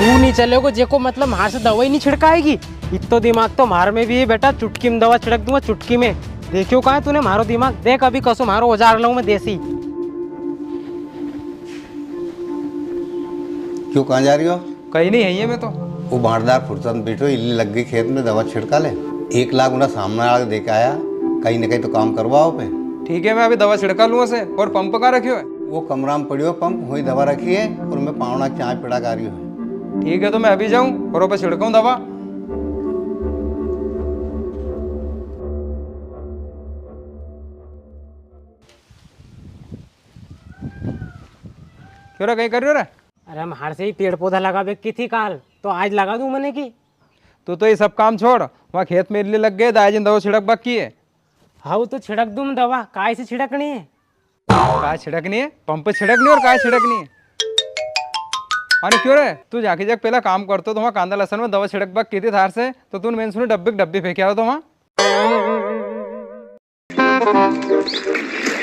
तू नहीं चलेगो जेको मतलब मार से दवाई नहीं छिड़काएगी। इतो दिमाग तो मार में भी है बेटा, चुटकी में दवा छिड़क दूंगा, चुटकी में। देखियो कहा तूने मारो दिमाग, देख अभी कसो मारो औजार लाऊं मैं देसी। क्यों, कहाँ जा रही हो? कहीं नहीं है ये मैं तो। वो बांटदार फुर्सत में बैठो, इल्ली लग गई खेत में, दवा छिड़का ले। 1 लाख उन्हें सामने आके दे के आया, कहीं ना कहीं तो काम करवाओ पे। ठीक है, मैं अभी दवा छिड़का लूँ से। और पंप कहाँ रखियो है? वो कमरा में पड़ी हो पंप, वही दवा रखी है, और मैं पावना चाय पिड़ा का रही हूँ। ठीक है, तो मैं अभी जाऊँ और ऊपर छिड़काऊँ दवा। क्यों रे, कहीं कर रही हो रे? अरे मार से ही पेड़ पौधा लगा बे की थी काल, तो आज लगा दूं मैंने की। तो ये सब काम छोड़, वहाँ खेत में इल्ली लग गए, दाई दवा छिड़क बाकी है। हाँ तो छिड़क दूं दवा, काय से छिड़कनी है? काय छिड़कनी है? पंप छिड़कनी और काय छिड़कनी है? अरे क्यों रे, तू जाके जग पहला काम करतो तो वहाँ कांदा लहसन में दवा छिड़क बाकी थी थार से, तो तू मैंने सुनी डब्बी फेंके आओ तो वहाँ।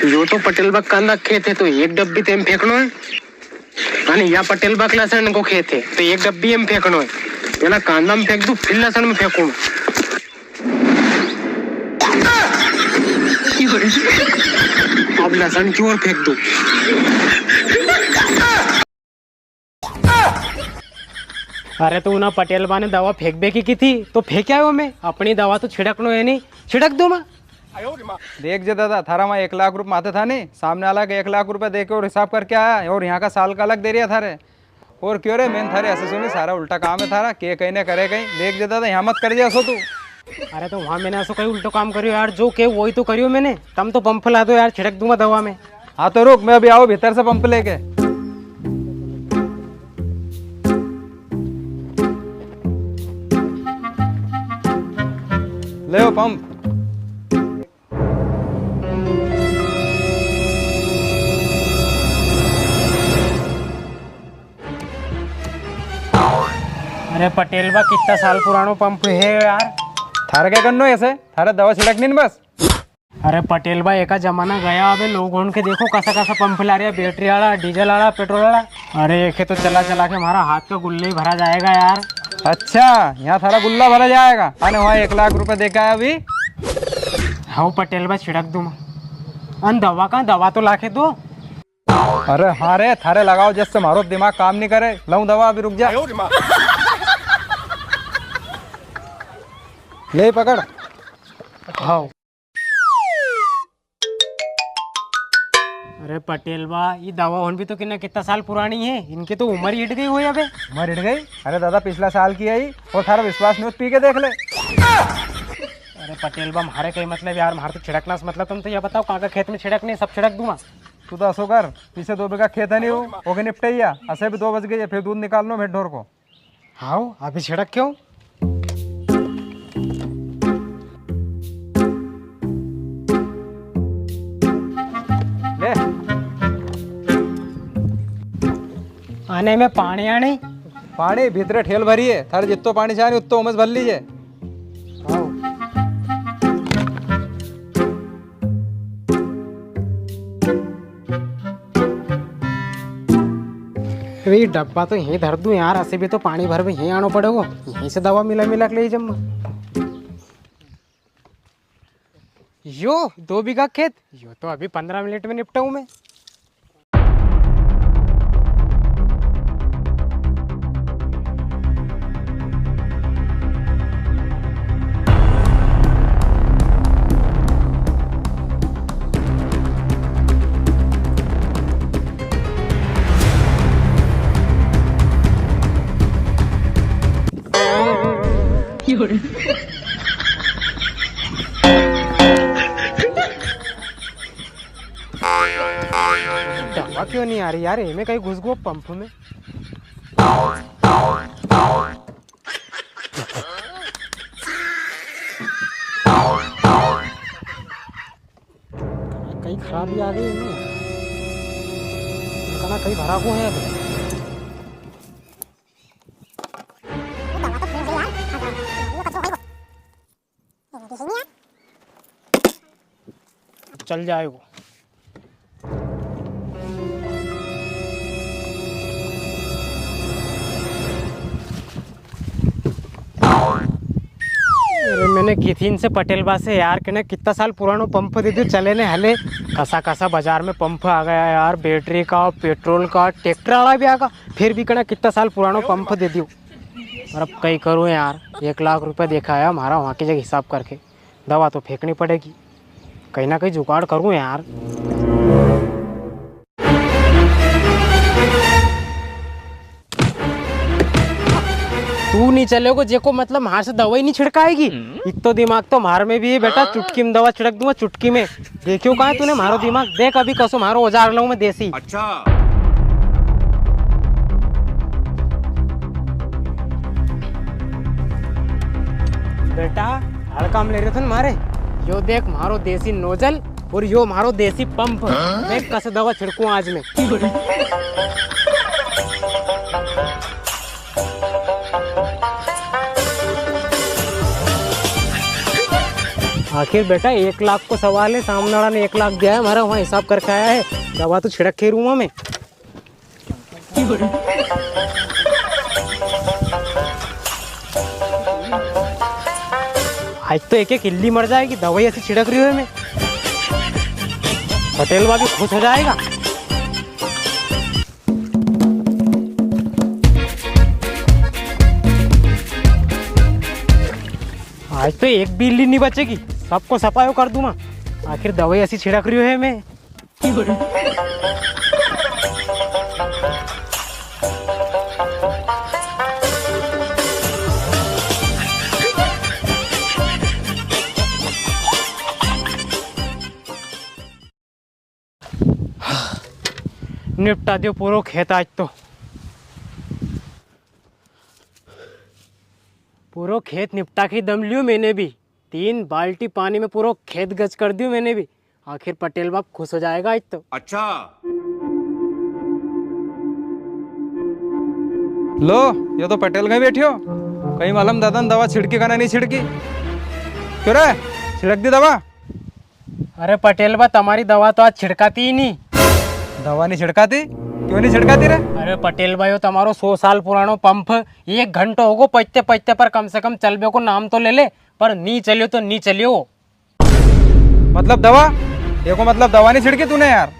यो तो पटेल बाग कांदा खेत है, तो एक डब्बी तेम फेंकनो है। अरे या पटेल बाग लहसन को खेत है, तो एक डब्बी में फेंकनो है। या कांदा में फेंक दूं, फिर लहसन में फेंकूं। अब लहसन क्यों और फेंक दूं? अरे तो ना पटेल बा ने दवा फेंक बे की थी, तो फेंक आयो मैं। अपनी दवा तो छिड़कनो है नहीं, छिड़क दूं मैं। देख जे दादा, थारा वहाँ 1 लाख रुपये माथे था नहीं, सामने वाला के 1 लाख रुपये दे के और हिसाब करके आया, और यहाँ का साल का अलग दे रही है थारे। और क्यों रे, मैंने थारे ऐसे सुनी सारा उल्टा काम है थारा, के कहीं ना करे कहीं। देख जे दादा, यहाँ मत कर दिया सो तू। अरे तो वहाँ मैंने ऐसा कोई उल्टो काम करियो यार, जो के वही तो करियो मैंने। तम तो पंप ला दो यार, छिड़क दूंगा दवा में। हाँ तो रुक, मैं अभी आओ भीतर से पंप लेके। ले वो पंप। अरे पटेल बा कितना साल पुरानो पंप है यार। थारा क्या करना है ऐसे? थारा दवा छिड़कनी न बस। अरे पटेल बा, एक जमाना गया, अबे लोग उनके देखो कैसा कैसा पंप ला रहा है, बैटरी वाला, डीजल वाला, पेट्रोल वाला। अरे एक तो चला चला के हमारा हाथ का गुल्ले ही भरा जाएगा यार। अच्छा, यहाँ थारा गुल्ला भरा जाएगा। अरे वहाँ 1 लाख रुपए दे के आया अभी। हाँ पटेल बा, छिड़क दूँ। अन दवा का दवा तो लाके दो। अरे हाँ रे, थारे लगाओ जिससे हमारो दिमाग काम नहीं करे। लाऊं दवा अभी, रुक जा। ले पकड़। हाँ। अरे पटेल बा, ये दवा होन भी तो कितना साल पुरानी है, इनकी तो उम्र ही हिट गई हुई अबे। उम्र हिट गई? अरे दादा, पिछला साल की आई, और थारा विश्वास नहीं, पी के देख ले। अरे पटेल बा, हमारे कहीं मतलब यार, हमारे तो छिड़कना से मतलब, तुम तो ये बताओ कहाँ का खेत में छिड़कने, सब छिड़क दूंगा। तू तो असो कर, पीछे 2 बीघा खेत है नहीं हो, ओके निपटैया। ऐसे भी 2 बज गए, फिर दूध निकालना भेड़ ढोर को। हाँ अभी छिड़क क्यों? ले। आने में पानी आने पानी भीतरे ठेल भरी है, थारे जितो पानी चाहिए उतो उमस भर लीजिए। अरे डब्बा तो यहीं धर दूं यार, ऐसे भी तो पानी भर भी यहीं आना पड़ेगा, यहीं से दवा मिला मिला के ले जम। यो 2 बीघा खेत, यो तो अभी 15 मिनट में निपटाऊं मैं। दवा क्यों नहीं आ रही यार, मैं कहीं घुस गो पंप में। कहीं खराबी आ गई है ना, कहीं भरा को है अभी। चल जाएगा। मैं की थी इनसे पटेल बा से यार कि ना कितना साल पुरानो पंप दे दियो चले ने हले कसा कसा बाजार में पंप आ गया यार, बैटरी का, पेट्रोल का, ट्रैक्टर वाला भी आगा, फिर भी कहना कितना साल पुरानो पंप दे दियो। और अब कई करूँ यार, 1 लाख रुपए देखा है हमारा वहाँ की जगह हिसाब करके, दवा तो फेंकनी पड़ेगी, कहीं ना कहीं जुगाड़ करूँ यार। तू नहीं चलेगो जेको मतलब हाथ से दवाई नहीं छिड़काएगी, इतो दिमाग तो मार में भी है बेटा, चुटकी में दवा छिड़क दूंगा, चुटकी में। देखियो कहा तूने मारो दिमाग, देख अभी कसो मारो औजार लाऊं मैं देसी। अच्छा बेटा हर काम ले रहे थे ना मारे, यो देख मारो देसी नोजल और यो मारो देसी पंप, देख कैसे दवा छिड़कू आज में। आखिर बेटा 1 लाख को सवाल है, सामने वाला ने 1 लाख दिया है, हमारा वहाँ हिसाब करके आया है, दवा तो छिड़क के रूँगा मैं। आज तो एक एक इल्ली मर जाएगी, दवाई ऐसी छिड़क रही है मैं, पटेल बाबू खुश हो जाएगा। आज तो एक भी इल्ली नहीं बचेगी, सबको सफाई कर दूंगा, आखिर दवाई ऐसी छिड़क रही है मैं। निपटा दियो पूरा खेत आज तो, पूरा खेत निपटा के दम लियो मैंने भी, 3 बाल्टी पानी में पूरा खेत गज कर दियो मैंने भी, आखिर पटेल बाप खुश हो जाएगा आज तो। अच्छा लो ये तो पटेल कहीं बैठी हो, कहीं मालूम दादा दवा छिड़की खाना नहीं छिड़की, क्यों रे छिड़क दी दवा? अरे पटेल बा तुम्हारी दवा तो आज छिड़काती ही नहीं। दवा नहीं छिड़काती? क्यों नहीं छिड़काती रे? अरे पटेल भाई तुम्हारो 100 साल पुरानो पंप 1 घंटा होगो पचते पचते, पर कम से कम चलबे को नाम तो ले ले, पर नहीं चलियो तो नहीं चलियो। मतलब दवा देखो, मतलब दवा नहीं छिड़की तूने यार?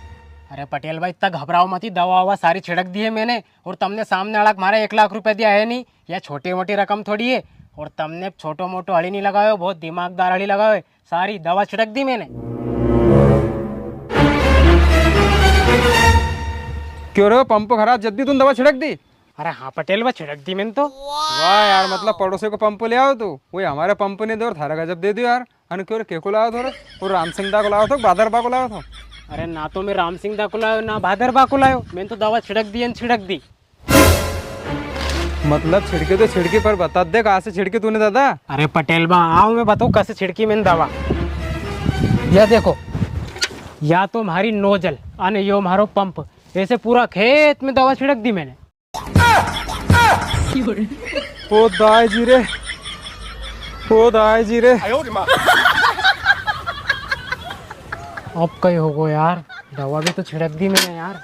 अरे पटेल भाई इतना घबराओ मत, दवा ववा सारी छिड़क दी है मैंने, और तुमने सामने वाला हमारा 1 लाख रुपए दिया है नहीं, यह छोटी मोटी रकम थोड़ी है, और तुमने छोटो मोटो हड़ी नहीं लगाओ, बहुत दिमागदार हड़ी लगाओ, सारी दवा छिड़क दी मैंने। क्यों रे पंप खराब जल्दी तुम दवा छिड़क दी? अरे हाँ पटेल भाई छिड़क दी मैंने तो। वाह यार, मतलब पड़ोसी को पंप ले आओ तू, वही हमारे पंप ने दो और थारा गजब दे दियो यार। अन क्यों रे के को लाओ थोड़ा, और राम सिंह दा को लाओ तो बहादुर बा को लाओ तो? अरे ना तो मैं राम सिंह दा को लायो ना बहादुर बा को लायो, मैंने तो दवा छिड़क दी छिड़क दी। मतलब छिड़के तो छिड़की, पर बता दे कहाँ से छिड़की तूने दादा? अरे पटेल बा आओ मैं बताऊँ कैसे छिड़की मैंने दवा। यह देखो, या तो हमारी नोजल अने यो हमारो पंप, ऐसे पूरा खेत में दवा छिड़क दी मैंने। ओ दाई जी रे, ओ दाई जी रे। अब कहीं होगो यार, दवा भी तो छिड़क दी मैंने यार।